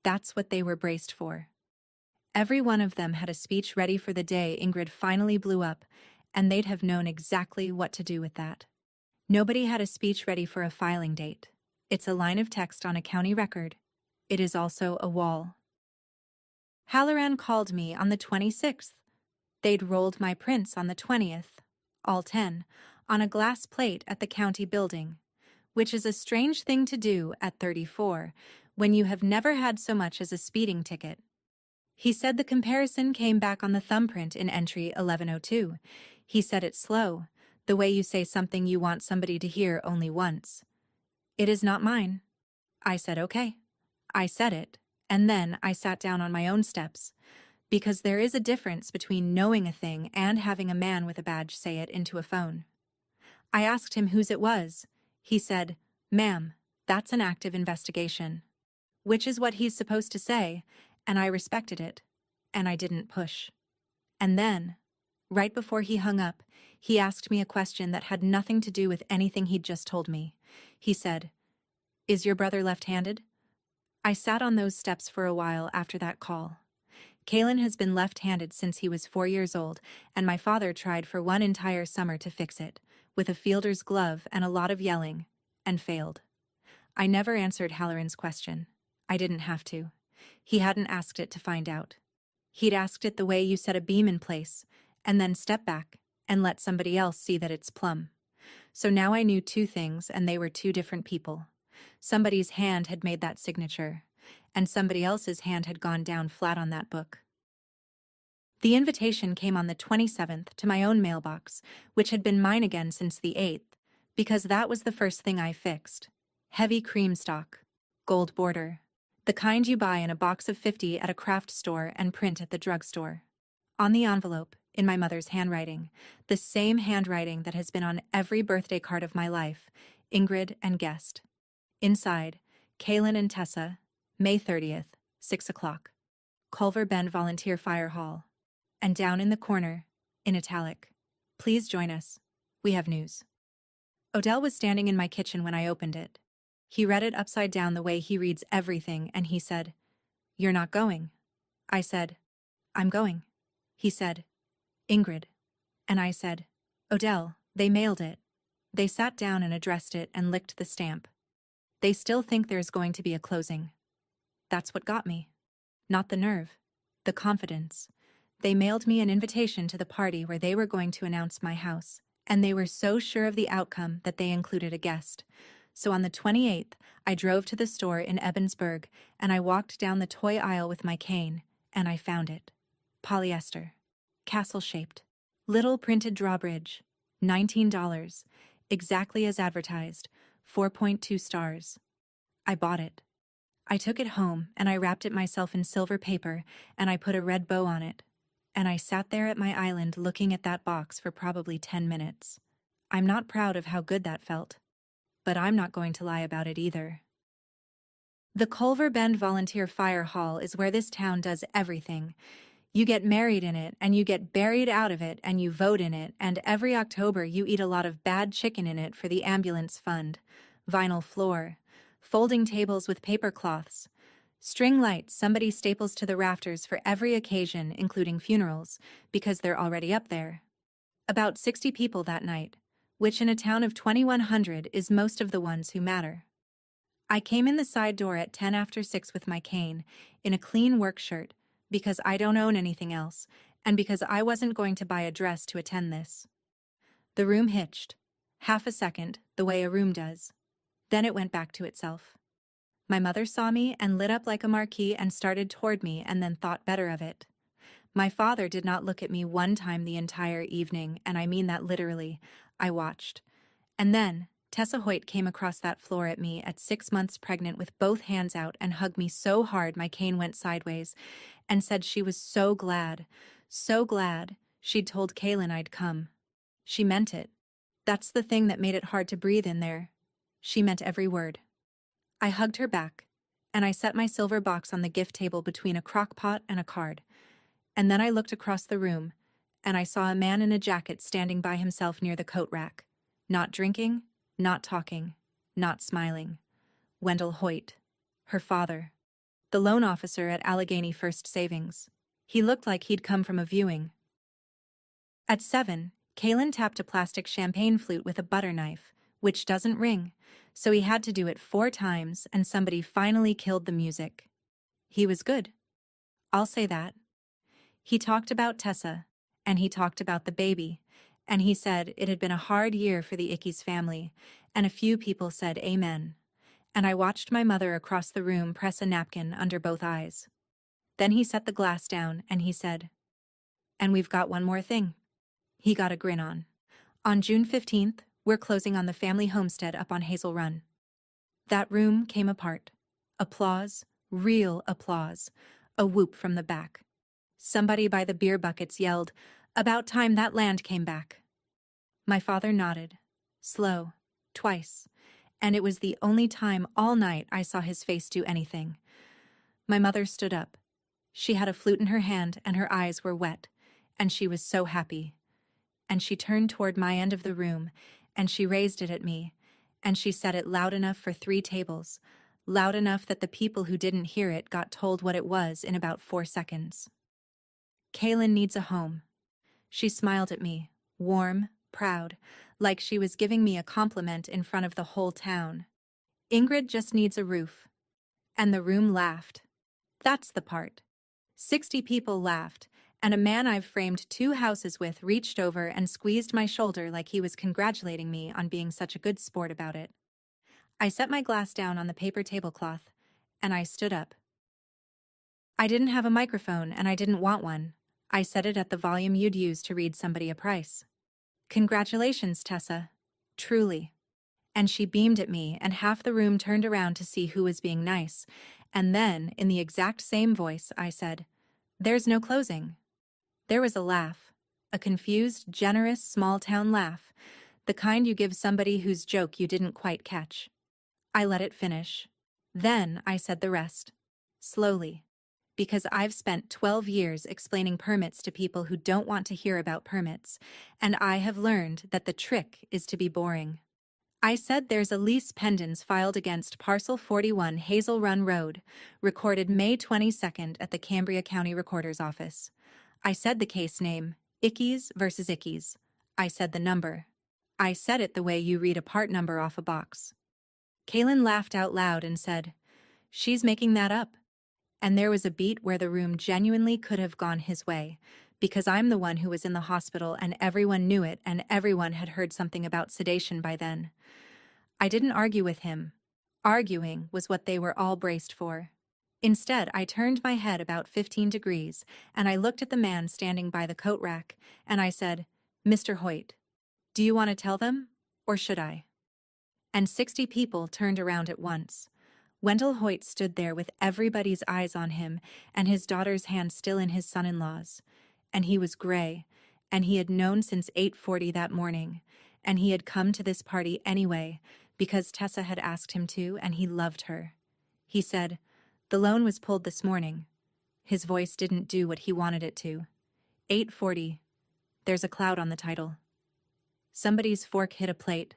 That's what they were braced for. Every one of them had a speech ready for the day Ingrid finally blew up, and they'd have known exactly what to do with that. Nobody had a speech ready for a filing date. It's a line of text on a county record. It is also a wall. Halloran called me on the 26th. They'd rolled my prints on the 20th, all 10, on a glass plate at the county building, which is a strange thing to do at 34, when you have never had so much as a speeding ticket. He said the comparison came back on the thumbprint in entry 1102. He said it slow, the way you say something you want somebody to hear only once. It is not mine. I said okay. I said it, and then I sat down on my own steps, because there is a difference between knowing a thing and having a man with a badge say it into a phone. I asked him whose it was. He said, "Ma'am, that's an active investigation," which is what he's supposed to say, and I respected it, and I didn't push. And then, right before he hung up, he asked me a question that had nothing to do with anything he'd just told me. He said, "Is your brother left-handed?" I sat on those steps for a while after that call. Kaylin has been left-handed since he was 4 years old, and my father tried for 1 entire summer to fix it, with a fielder's glove and a lot of yelling, and failed. I never answered Halloran's question. I didn't have to. He hadn't asked it to find out. He'd asked it the way you set a beam in place, and then step back and let somebody else see that it's plumb. So now I knew two things, and they were two different people. Somebody's hand had made that signature, and somebody else's hand had gone down flat on that book. The invitation came on the 27th to my own mailbox, which had been mine again since the 8th, because that was the first thing I fixed. Heavy cream stock, gold border, the kind you buy in a box of 50 at a craft store and print at the drugstore. On the envelope, in my mother's handwriting, the same handwriting that has been on every birthday card of my life, Ingrid and guest. Inside, Kaylin and Tessa, May 30th, 6 o'clock. Culver Bend Volunteer Fire Hall. And down in the corner, in italic, please join us. We have news. Odell was standing in my kitchen when I opened it. He read it upside down the way he reads everything, and he said, "You're not going." I said, "I'm going." He said, "Ingrid." And I said, "Odell, they mailed it." They sat down and addressed it and licked the stamp. They still think there's going to be a closing. That's what got me. Not the nerve, the confidence. They mailed me an invitation to the party where they were going to announce my house, and they were so sure of the outcome that they included a guest. So on the 28th, I drove to the store in Ebensburg, and I walked down the toy aisle with my cane, and I found it. Polyester. Castle-shaped. Little printed drawbridge. $19. Exactly as advertised. 4.2 stars. I bought it. I took it home, and I wrapped it myself in silver paper, and I put a red bow on it. And I sat there at my island looking at that box for probably 10 minutes. I'm not proud of how good that felt. But I'm not going to lie about it either. The Culver Bend Volunteer Fire Hall is where this town does everything. You get married in it, and you get buried out of it, and you vote in it, and every October you eat a lot of bad chicken in it for the ambulance fund. Vinyl floor. Folding tables with paper cloths. String lights somebody staples to the rafters for every occasion, including funerals, because they're already up there. About 60 people that night, which in a town of 2,100 is most of the ones who matter. I came in the side door at 10 after 6 with my cane, in a clean work shirt, because I don't own anything else, and because I wasn't going to buy a dress to attend this. The room hitched. Half a second, the way a room does. Then it went back to itself. My mother saw me and lit up like a marquee and started toward me and then thought better of it. My father did not look at me one time the entire evening, and I mean that literally. I watched. And then Tessa Hoyt came across that floor at me at 6 months pregnant with both hands out and hugged me so hard my cane went sideways, and said she was so glad she'd told Kaylin I'd come. She meant it. That's the thing that made it hard to breathe in there. She meant every word. I hugged her back, and I set my silver box on the gift table between a crock pot and a card. And then I looked across the room, and I saw a man in a jacket standing by himself near the coat rack. Not drinking, not talking, not smiling. Wendell Hoyt, her father, the loan officer at Allegheny First Savings. He looked like he'd come from a viewing. At 7, Kaylin tapped a plastic champagne flute with a butter knife, which doesn't ring, so he had to do it 4 times, and somebody finally killed the music. He was good. I'll say that. He talked about Tessa, and he talked about the baby, and he said it had been a hard year for the Ickes family, and a few people said amen. And I watched my mother across the room press a napkin under both eyes. Then he set the glass down, and he said, "And we've got one more thing." He got a grin on. On June 15th, we're closing on the family homestead up on Hazel Run. That room came apart. Applause, real applause, a whoop from the back. Somebody by the beer buckets yelled, "About time that land came back." My father nodded, slow, twice, and it was the only time all night I saw his face do anything. My mother stood up. She had a flute in her hand and her eyes were wet, and she was so happy. And she turned toward my end of the room, and she raised it at me, and she said it loud enough for 3 tables, loud enough that the people who didn't hear it got told what it was in about 4 seconds. Kaylin needs a home. She smiled at me, warm, proud, like she was giving me a compliment in front of the whole town. Ingrid just needs a roof. And the room laughed. That's the part. 60 people laughed, and a man I've framed 2 houses with reached over and squeezed my shoulder like he was congratulating me on being such a good sport about it. I set my glass down on the paper tablecloth, and I stood up. I didn't have a microphone, and I didn't want one. I set it at the volume you'd use to read somebody a price. Congratulations, Tessa. Truly. And she beamed at me, and half the room turned around to see who was being nice. And then, in the exact same voice, I said, "There's no closing." There was a laugh. A confused, generous, small-town laugh. The kind you give somebody whose joke you didn't quite catch. I let it finish. Then I said the rest. Slowly. Because I've spent 12 years explaining permits to people who don't want to hear about permits, and I have learned that the trick is to be boring. I said there's a lease pendens filed against Parcel 41 Hazel Run Road, recorded May 22nd at the Cambria County Recorder's Office. I said the case name, Ickes versus Ickes. I said the number. I said it the way you read a part number off a box. Kaylin laughed out loud and said, "She's making that up." And there was a beat where the room genuinely could have gone his way, because I'm the one who was in the hospital and everyone knew it and everyone had heard something about sedation by then. I didn't argue with him. Arguing was what they were all braced for. Instead, I turned my head about 15 degrees, and I looked at the man standing by the coat rack, and I said, "Mr. Hoyt, do you want to tell them, or should I?" And 60 people turned around at once. Wendell Hoyt stood there with everybody's eyes on him and his daughter's hand still in his son-in-law's. And he was gray, and he had known since 8:40 that morning, and he had come to this party anyway because Tessa had asked him to, and he loved her. He said, "The loan was pulled this morning." His voice didn't do what he wanted it to. 8:40. There's a cloud on the title. Somebody's fork hit a plate,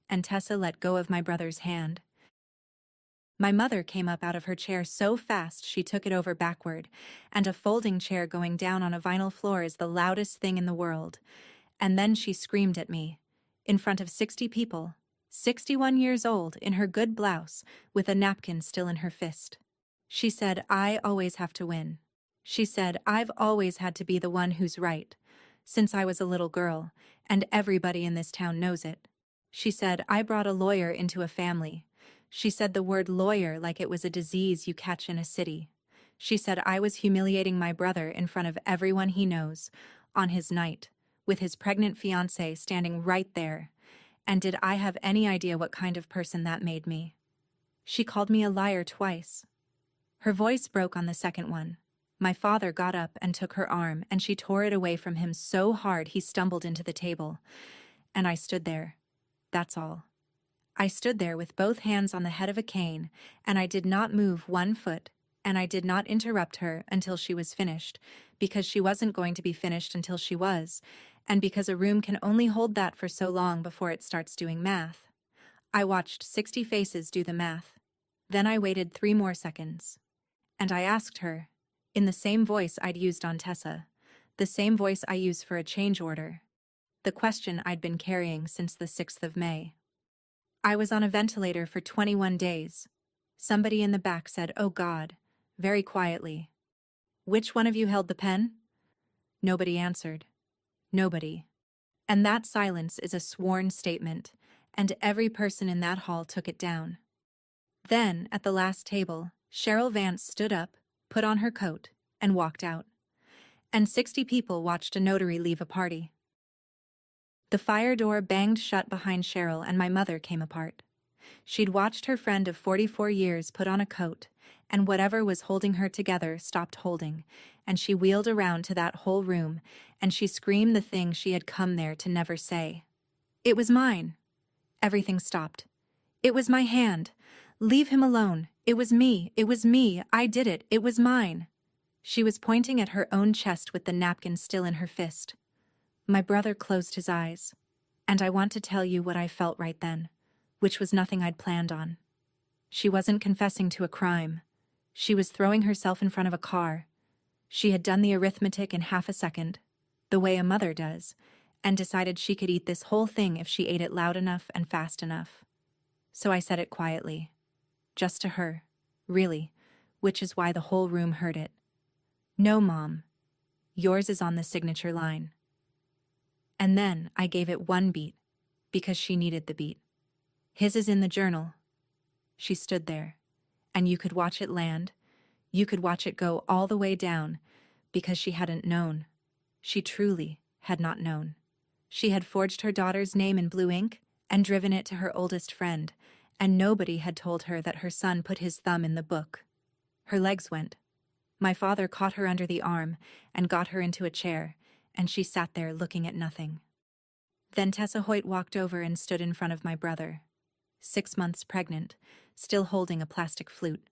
and Tessa let go of my brother's hand. My mother came up out of her chair so fast she took it over backward, and a folding chair going down on a vinyl floor is the loudest thing in the world. And then she screamed at me, in front of 60 people, 61 years old, in her good blouse, with a napkin still in her fist. She said, "I always have to win." She said, "I've always had to be the one who's right, since I was a little girl, and everybody in this town knows it." She said, "I brought a lawyer into a family." She said the word lawyer like it was a disease you catch in a city. She said I was humiliating my brother in front of everyone he knows, on his night, with his pregnant fiancée standing right there. And did I have any idea what kind of person that made me? She called me a liar twice. Her voice broke on the second one. My father got up and took her arm, and she tore it away from him so hard he stumbled into the table. And I stood there. That's all. I stood there with both hands on the head of a cane, and I did not move 1 foot, and I did not interrupt her until she was finished, because she wasn't going to be finished until she was, and because a room can only hold that for so long before it starts doing math. I watched 60 faces do the math. Then I waited 3 more seconds. And I asked her, in the same voice I'd used on Tessa, the same voice I use for a change order, the question I'd been carrying since the 6th of May. I was on a ventilator for 21 days. Somebody in the back said, "Oh God," very quietly. "Which one of you held the pen?" Nobody answered. Nobody. And that silence is a sworn statement, and every person in that hall took it down. Then, at the last table, Cheryl Vance stood up, put on her coat, and walked out. And 60 people watched a notary leave a party. The fire door banged shut behind Cheryl, and my mother came apart. She'd watched her friend of 44 years put on a coat, and whatever was holding her together stopped holding, and she wheeled around to that whole room, and she screamed the thing she had come there to never say. "It was mine." Everything stopped. "It was my hand. Leave him alone. It was me. It was me. I did it. It was mine." She was pointing at her own chest with the napkin still in her fist. My brother closed his eyes, and I want to tell you what I felt right then, which was nothing I'd planned on. She wasn't confessing to a crime. She was throwing herself in front of a car. She had done the arithmetic in half a second, the way a mother does, and decided she could eat this whole thing if she ate it loud enough and fast enough. So I said it quietly, just to her, really, which is why the whole room heard it. No, Mom. Yours is on the signature line. And then I gave it one beat, because she needed the beat. His is in the journal. She stood there, and you could watch it land. You could watch it go all the way down, because she hadn't known. She truly had not known. She had forged her daughter's name in blue ink and driven it to her oldest friend, and nobody had told her that her son put his thumb in the book. Her legs went. My father caught her under the arm and got her into a chair, and she sat there looking at nothing. Then Tessa Hoyt walked over and stood in front of my brother, 6 months pregnant, still holding a plastic flute.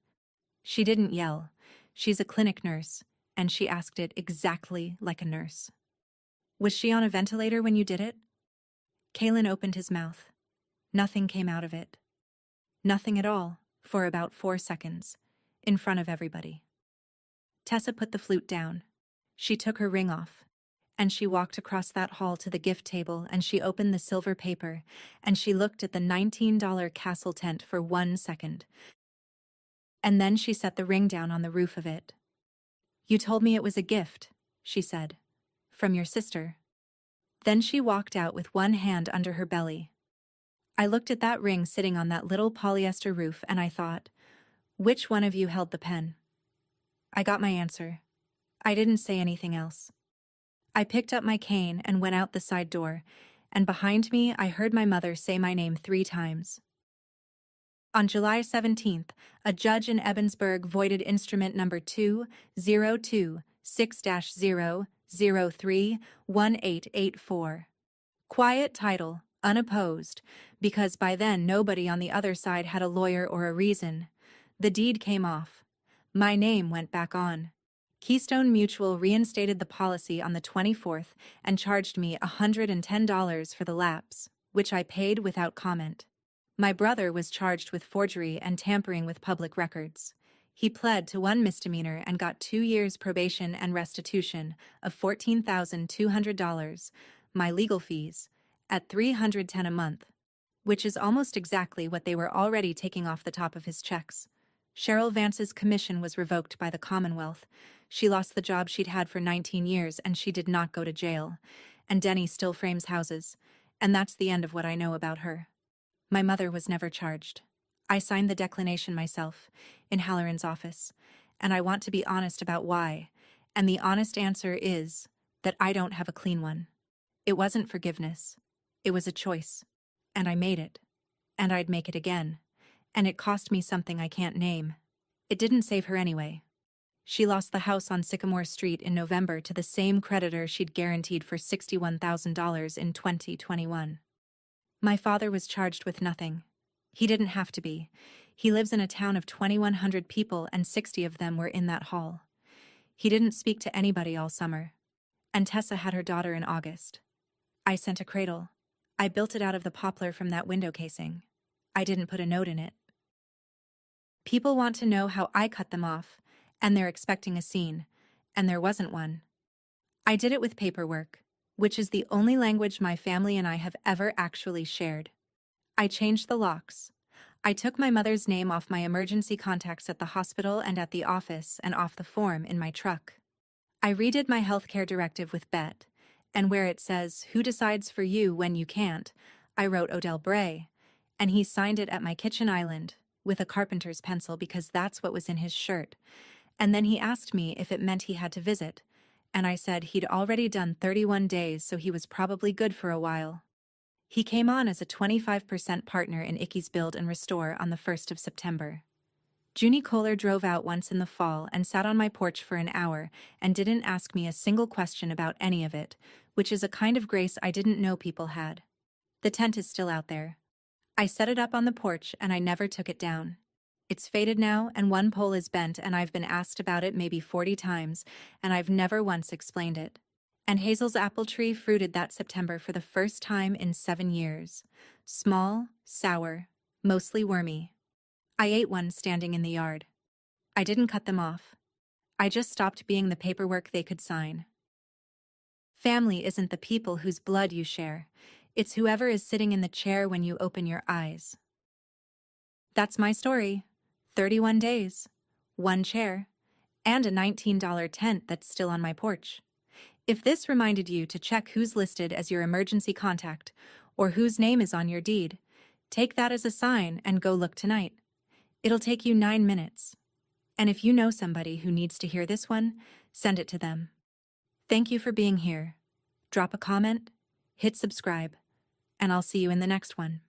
She didn't yell. She's a clinic nurse, and she asked it exactly like a nurse. Was she on a ventilator when you did it? Kalen opened his mouth. Nothing came out of it. Nothing at all, for about 4 seconds, in front of everybody. Tessa put the flute down. She took her ring off, and she walked across that hall to the gift table, and she opened the silver paper, and she looked at the $19 castle tent for 1 second. And then she set the ring down on the roof of it. "You told me it was a gift," she said, "from your sister." Then she walked out with one hand under her belly. I looked at that ring sitting on that little polyester roof, and I thought, which one of you held the pen? I got my answer. I didn't say anything else. I picked up my cane and went out the side door, and behind me I heard my mother say my name 3 times. On July 17th, a judge in Ebensburg voided instrument number 2026-0031884. Quiet title, unopposed, because by then nobody on the other side had a lawyer or a reason. The deed came off. My name went back on. Keystone Mutual reinstated the policy on the 24th and charged me $110 for the lapse, which I paid without comment. My brother was charged with forgery and tampering with public records. He pled to 1 misdemeanor and got 2 years probation and restitution of $14,200, my legal fees, at $310 a month, which is almost exactly what they were already taking off the top of his checks. Cheryl Vance's commission was revoked by the Commonwealth. She lost the job she'd had for 19 years, and she did not go to jail. And Denny still frames houses, and that's the end of what I know about her. My mother was never charged. I signed the declination myself, in Halloran's office, and I want to be honest about why, and the honest answer is that I don't have a clean one. It wasn't forgiveness. It was a choice, and I made it, and I'd make it again, and it cost me something I can't name. It didn't save her anyway. She lost the house on Sycamore Street in November to the same creditor she'd guaranteed for $61,000 in 2021. My father was charged with nothing. He didn't have to be. He lives in a town of 2,100 people, and 60 of them were in that hall. He didn't speak to anybody all summer. And Tessa had her daughter in August. I sent a cradle. I built it out of the poplar from that window casing. I didn't put a note in it. People want to know how I cut them off, and they're expecting a scene, and there wasn't one. I did it with paperwork, which is the only language my family and I have ever actually shared. I changed the locks. I took my mother's name off my emergency contacts at the hospital and at the office and off the form in my truck. I redid my healthcare directive with Bet, and where it says, "Who decides for you when you can't," I wrote Odell Bray, and he signed it at my kitchen island with a carpenter's pencil because that's what was in his shirt. And then he asked me if it meant he had to visit, and I said he'd already done 31 days, so he was probably good for a while. He came on as a 25% partner in Icky's Build and Restore on the 1st of September. Junie Kohler drove out once in the fall and sat on my porch for an hour and didn't ask me a single question about any of it, which is a kind of grace I didn't know people had. The tent is still out there. I set it up on the porch and I never took it down. It's faded now, and one pole is bent, and I've been asked about it maybe 40 times, and I've never once explained it. And Hazel's apple tree fruited that September for the first time in 7 years. Small, sour, mostly wormy. I ate one standing in the yard. I didn't cut them off. I just stopped being the paperwork they could sign. Family isn't the people whose blood you share. It's whoever is sitting in the chair when you open your eyes. That's my story. 31 days. one chair, and a $19 tent that's still on my porch. If this reminded you to check who's listed as your emergency contact or whose name is on your deed, take that as a sign and go look tonight. It'll take you 9 minutes. And if you know somebody who needs to hear this one, send it to them. Thank you for being here. Drop a comment, hit subscribe, and I'll see you in the next one.